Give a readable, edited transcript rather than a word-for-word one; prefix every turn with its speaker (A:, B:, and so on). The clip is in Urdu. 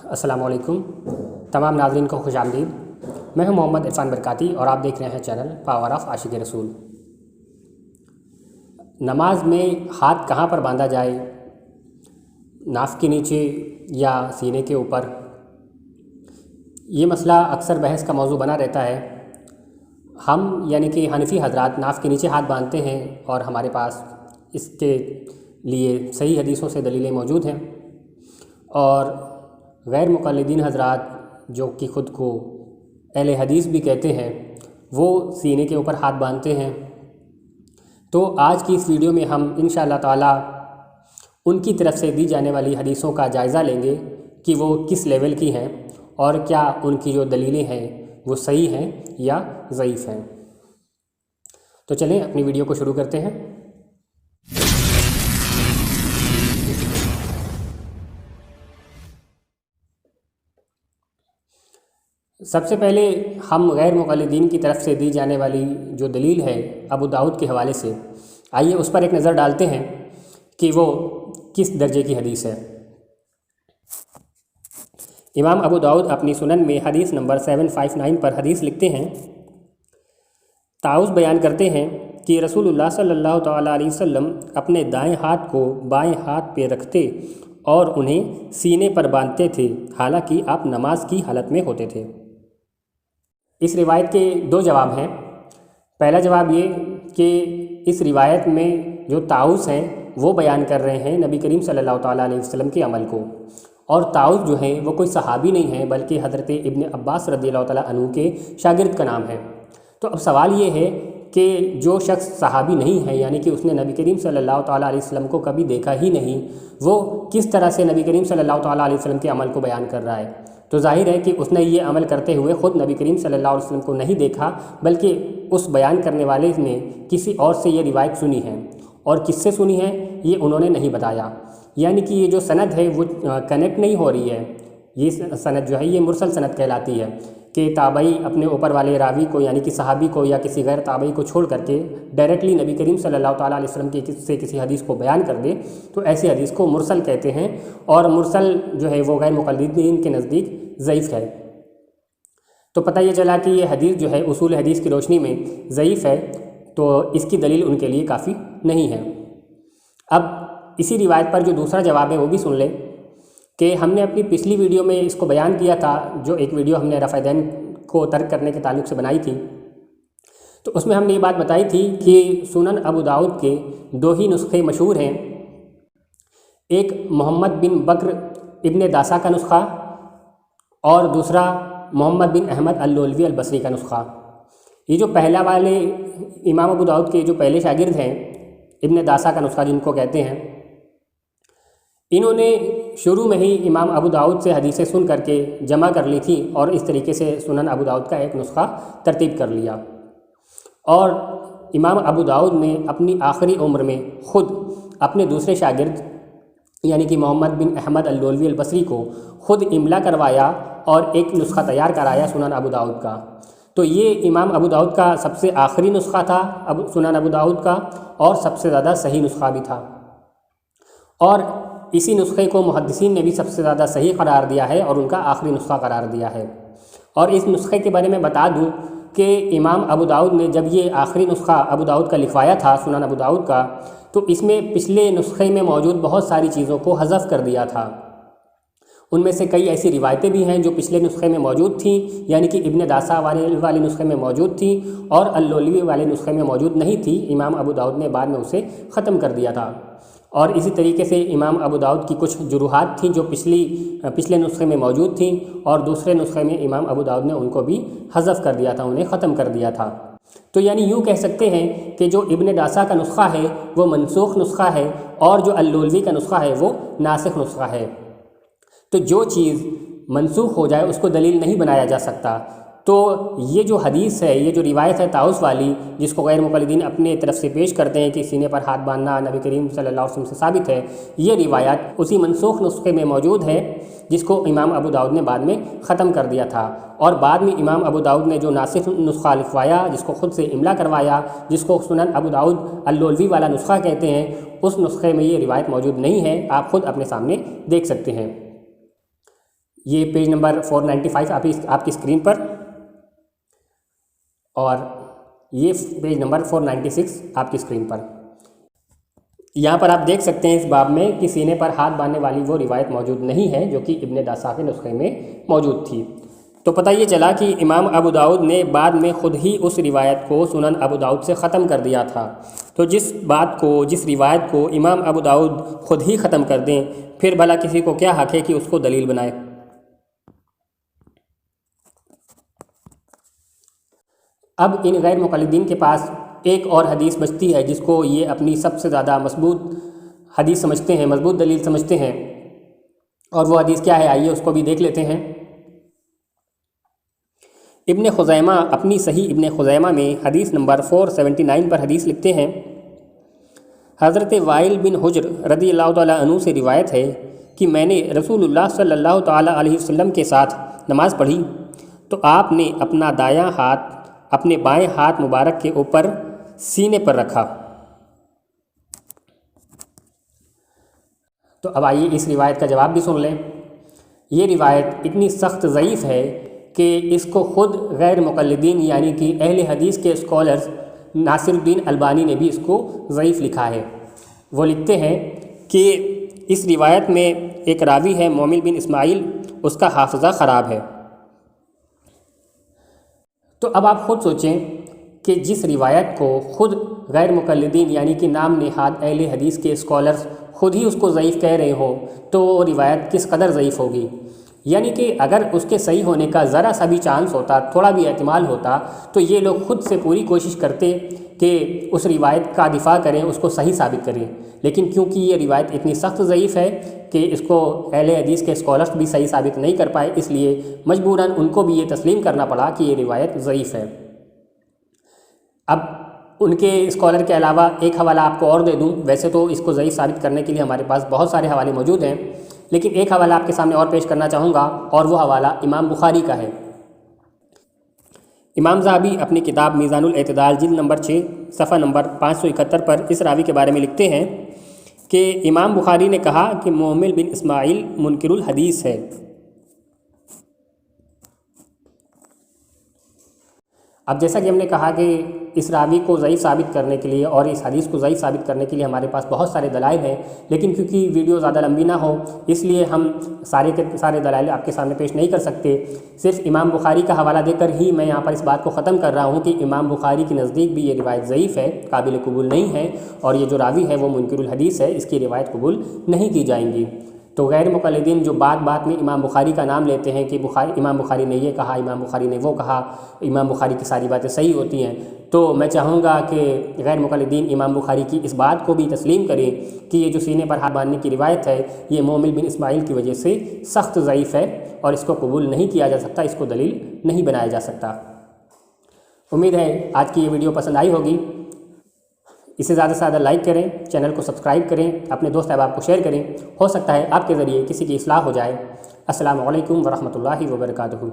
A: السلام علیکم تمام ناظرین کو خوش آمدید۔ میں ہوں محمد عرفان برکاتی اور آپ دیکھ رہے ہیں چینل پاور آف عاشق رسول۔ نماز میں ہاتھ کہاں پر باندھا جائے، ناف کے نیچے یا سینے کے اوپر، یہ مسئلہ اکثر بحث کا موضوع بنا رہتا ہے۔ ہم یعنی کہ حنفی حضرات ناف کے نیچے ہاتھ باندھتے ہیں اور ہمارے پاس اس کے لیے صحیح حدیثوں سے دلیلیں موجود ہیں، اور غیر مقلدین حضرات جو کہ خود کو اہل حدیث بھی کہتے ہیں وہ سینے کے اوپر ہاتھ باندھتے ہیں۔ تو آج کی اس ویڈیو میں ہم انشاءاللہ تعالی ان کی طرف سے دی جانے والی حدیثوں کا جائزہ لیں گے کہ وہ کس لیول کی ہیں اور کیا ان کی جو دلیلیں ہیں وہ صحیح ہیں یا ضعیف ہیں۔ تو چلیں اپنی ویڈیو کو شروع کرتے ہیں۔ سب سے پہلے ہم غیر مقلدین کی طرف سے دی جانے والی جو دلیل ہے ابو داؤد کے حوالے سے، آئیے اس پر ایک نظر ڈالتے ہیں کہ وہ کس درجے کی حدیث ہے۔ امام ابو داؤد اپنی سنن میں حدیث نمبر 759 پر حدیث لکھتے ہیں، طاؤس بیان کرتے ہیں کہ رسول اللہ صلی اللہ تعالیٰ علیہ وسلم اپنے دائیں ہاتھ کو بائیں ہاتھ پہ رکھتے اور انہیں سینے پر باندھتے تھے، حالانکہ آپ نماز کی حالت میں ہوتے تھے۔ اس روایت کے دو جواب ہیں۔ پہلا جواب یہ کہ اس روایت میں جو طاؤس ہیں وہ بیان کر رہے ہیں نبی کریم صلی اللہ تعالیٰ علیہ وسلم کے عمل کو، اور طاؤس جو ہیں وہ کوئی صحابی نہیں ہیں بلکہ حضرت ابن عباس رضی اللہ تعالیٰ عنہ کے شاگرد کا نام ہے۔ تو اب سوال یہ ہے کہ جو شخص صحابی نہیں ہے، یعنی کہ اس نے نبی کریم صلی اللہ تعالیٰ علیہ وسلم کو کبھی دیکھا ہی نہیں، وہ کس طرح سے نبی کریم صلی اللہ تعالیٰ علیہ وسلم کے عمل کو بیان کر رہا ہے؟ تو ظاہر ہے کہ اس نے یہ عمل کرتے ہوئے خود نبی کریم صلی اللہ علیہ وسلم کو نہیں دیکھا، بلکہ اس بیان کرنے والے نے کسی اور سے یہ روایت سنی ہے، اور کس سے سنی ہے یہ انہوں نے نہیں بتایا۔ یعنی کہ یہ جو سند ہے وہ کنیکٹ نہیں ہو رہی ہے، یہ سند جو ہے یہ مرسل سند کہلاتی ہے کہ تابعی اپنے اوپر والے راوی کو یعنی کہ صحابی کو یا کسی غیر تابعی کو چھوڑ کر کے ڈائریکٹلی نبی کریم صلی اللہ تعالیٰ علیہ وسلم سے کسی حدیث کو بیان کر دے، تو ایسی حدیث کو مرسل کہتے ہیں، اور مرسل جو ہے وہ غیر مقلدین کے نزدیک ضعیف ہے۔ تو پتہ یہ چلا کہ یہ حدیث جو ہے اصول حدیث کی روشنی میں ضعیف ہے، تو اس کی دلیل ان کے لیے کافی نہیں ہے۔ اب اسی روایت پر جو دوسرا جواب ہے وہ بھی سن لیں کہ ہم نے اپنی پچھلی ویڈیو میں اس کو بیان کیا تھا، جو ایک ویڈیو ہم نے رفع دین کو ترک کرنے کے تعلق سے بنائی تھی، تو اس میں ہم نے یہ بات بتائی تھی کہ سنن ابو داؤد کے دو ہی نسخے مشہور ہیں، ایک محمد بن بکر ابن داسا کا نسخہ اور دوسرا محمد بن احمد اللولوی البصری کا نسخہ۔ یہ جو پہلا والے امام ابو داؤد کے جو پہلے شاگرد ہیں ابن داسا کا نسخہ جن کو کہتے ہیں، انہوں نے شروع میں ہی امام ابو داؤد سے حدیثیں سن کر کے جمع کر لی تھی اور اس طریقے سے سنن ابو داؤد کا ایک نسخہ ترتیب کر لیا، اور امام ابو داؤد نے اپنی آخری عمر میں خود اپنے دوسرے شاگرد یعنی کہ محمد بن احمد اللولوی البصری کو خود املا کروایا اور ایک نسخہ تیار کرایا سنن ابو داؤد کا۔ تو یہ امام ابو داؤد کا سب سے آخری نسخہ تھا سنن ابو داؤد کا، اور سب سے زیادہ صحیح نسخہ بھی تھا، اور اسی نسخے کو محدثین نے بھی سب سے زیادہ صحیح قرار دیا ہے اور ان کا آخری نسخہ قرار دیا ہے۔ اور اس نسخے کے بارے میں بتا دوں کہ امام ابو داؤد نے جب یہ آخری نسخہ ابو داؤد کا لکھوایا تھا سنن ابو داؤد کا، تو اس میں پچھلے نسخے میں موجود بہت ساری چیزوں کو حذف کر دیا تھا۔ ان میں سے کئی ایسی روایتیں بھی ہیں جو پچھلے نسخے میں موجود تھیں، یعنی کہ ابن داسا والے نسخے میں موجود تھیں اور اللولوی والے نسخے میں موجود نہیں تھی۔ امام ابو داؤد نے بعد میں اسے ختم کر دیا تھا، اور اسی طریقے سے امام ابو داؤد کی کچھ جروحات تھیں جو پچھلے نسخے میں موجود تھیں، اور دوسرے نسخے میں امام ابو داؤد نے ان کو بھی حذف کر دیا تھا، انہیں ختم کر دیا تھا۔ تو یعنی یوں کہہ سکتے ہیں کہ جو ابن داسا کا نسخہ ہے وہ منسوخ نسخہ ہے، اور جو اللولوی کا نسخہ ہے وہ ناسخ نسخہ ہے۔ تو جو چیز منسوخ ہو جائے اس کو دلیل نہیں بنایا جا سکتا۔ تو یہ جو حدیث ہے، یہ جو روایت ہے طاؤس والی، جس کو غیر مقلدین اپنے طرف سے پیش کرتے ہیں کہ سینے پر ہاتھ باندھنا نبی کریم صلی اللہ علیہ وسلم سے ثابت ہے، یہ روایت اسی منسوخ نسخے میں موجود ہے جس کو امام ابو داؤد نے بعد میں ختم کر دیا تھا، اور بعد میں امام ابو داؤد نے جو ناسخ نسخہ لکھوایا، جس کو خود سے املا کروایا، جس کو سنن ابو داؤد اللولوی والا نسخہ کہتے ہیں، اس نسخے میں یہ روایت موجود نہیں ہے، آپ خود اپنے سامنے دیکھ سکتے ہیں۔ یہ پیج نمبر 495 آپ کی اسکرین پر، اور یہ پیج نمبر 496 آپ کی اسکرین پر۔ یہاں پر آپ دیکھ سکتے ہیں اس باب میں کہ سینے پر ہاتھ باندھنے والی وہ روایت موجود نہیں ہے جو کہ ابن داسا کے نسخے میں موجود تھی۔ تو پتہ یہ چلا کہ امام ابو داؤد نے بعد میں خود ہی اس روایت کو سنن ابو داؤد سے ختم کر دیا تھا۔ تو جس روایت کو امام ابو داؤد خود ہی ختم کر دیں، پھر بھلا کسی کو کیا حق ہے کہ اس کو دلیل بنائے۔ اب ان غیر مقلدین کے پاس ایک اور حدیث بچتی ہے جس کو یہ اپنی سب سے زیادہ مضبوط حدیث سمجھتے ہیں، مضبوط دلیل سمجھتے ہیں، اور وہ حدیث کیا ہے آئیے اس کو بھی دیکھ لیتے ہیں۔ ابن خزیمہ اپنی صحیح ابن خزیمہ میں حدیث نمبر 479 پر حدیث لکھتے ہیں، حضرت وائل بن حجر رضی اللہ تعالیٰ عنہ سے روایت ہے کہ میں نے رسول اللہ صلی اللہ تعالیٰ علیہ وسلم کے ساتھ نماز پڑھی تو آپ نے اپنا دایاں ہاتھ اپنے بائیں ہاتھ مبارک کے اوپر سینے پر رکھا۔ تو اب آئیے اس روایت کا جواب بھی سن لیں۔ یہ روایت اتنی سخت ضعیف ہے کہ اس کو خود غیر مقلدین یعنی کہ اہل حدیث کے اسکالرز ناصر الدین البانی نے بھی اس کو ضعیف لکھا ہے۔ وہ لکھتے ہیں کہ اس روایت میں ایک راوی ہے مومن بن اسماعیل، اس کا حافظہ خراب ہے۔ تو اب آپ خود سوچیں کہ جس روایت کو خود غیر مقلدین یعنی کہ نام نہاد اہل حدیث کے اسکالرز خود ہی اس کو ضعیف کہہ رہے ہوں تو وہ روایت کس قدر ضعیف ہوگی۔ یعنی کہ اگر اس کے صحیح ہونے کا ذرا سا بھی چانس ہوتا، تھوڑا بھی احتمال ہوتا، تو یہ لوگ خود سے پوری کوشش کرتے کہ اس روایت کا دفاع کریں، اس کو صحیح ثابت کریں۔ لیکن کیونکہ یہ روایت اتنی سخت ضعیف ہے کہ اس کو اہل حدیث کے اسکالرز بھی صحیح ثابت نہیں کر پائے، اس لیے مجبوراً ان کو بھی یہ تسلیم کرنا پڑا کہ یہ روایت ضعیف ہے۔ اب ان کے اسکالر کے علاوہ ایک حوالہ آپ کو اور دے دوں، ویسے تو اس کو ضعیف ثابت کرنے کے لیے ہمارے پاس بہت سارے حوالے موجود ہیں، لیکن ایک حوالہ آپ کے سامنے اور پیش کرنا چاہوں گا، اور وہ حوالہ امام بخاری کا ہے۔ امام ذہبی اپنی کتاب میزان الاعتدال جلد نمبر 6 صفحہ نمبر 571 پر اس راوی کے بارے میں لکھتے ہیں کہ امام بخاری نے کہا کہ مومن بن اسماعیل منکر الحدیث ہے۔ اب جیسا کہ ہم نے کہا کہ اس راوی کو ضعیف ثابت کرنے کے لیے اور اس حدیث کو ضعیف ثابت کرنے کے لیے ہمارے پاس بہت سارے دلائل ہیں، لیکن کیونکہ ویڈیو زیادہ لمبی نہ ہو اس لیے ہم سارے کے سارے دلائل آپ کے سامنے پیش نہیں کر سکتے۔ صرف امام بخاری کا حوالہ دے کر ہی میں یہاں پر اس بات کو ختم کر رہا ہوں کہ امام بخاری کے نزدیک بھی یہ روایت ضعیف ہے، قابل قبول نہیں ہے، اور یہ جو راوی ہے وہ منکر الحدیث ہے، اس کی روایت قبول نہیں کی جائیں گی۔ تو غیر مقلدین جو بات بات میں امام بخاری کا نام لیتے ہیں کہ امام بخاری نے یہ کہا، امام بخاری نے وہ کہا، امام بخاری کی ساری باتیں صحیح ہوتی ہیں، تو میں چاہوں گا کہ غیر مقلدین امام بخاری کی اس بات کو بھی تسلیم کریں کہ یہ جو سینے پر ہاتھ باندھنے کی روایت ہے یہ مومن بن اسماعیل کی وجہ سے سخت ضعیف ہے اور اس کو قبول نہیں کیا جا سکتا، اس کو دلیل نہیں بنایا جا سکتا۔ امید ہے آج کی یہ ویڈیو پسند آئی ہوگی۔ اسے زیادہ سے زیادہ لائک کریں، چینل کو سبسکرائب کریں، اپنے دوست احباب کو شیئر کریں، ہو سکتا ہے آپ کے ذریعے کسی کی اصلاح ہو جائے۔ السلام علیکم ورحمۃ اللہ وبرکاتہ۔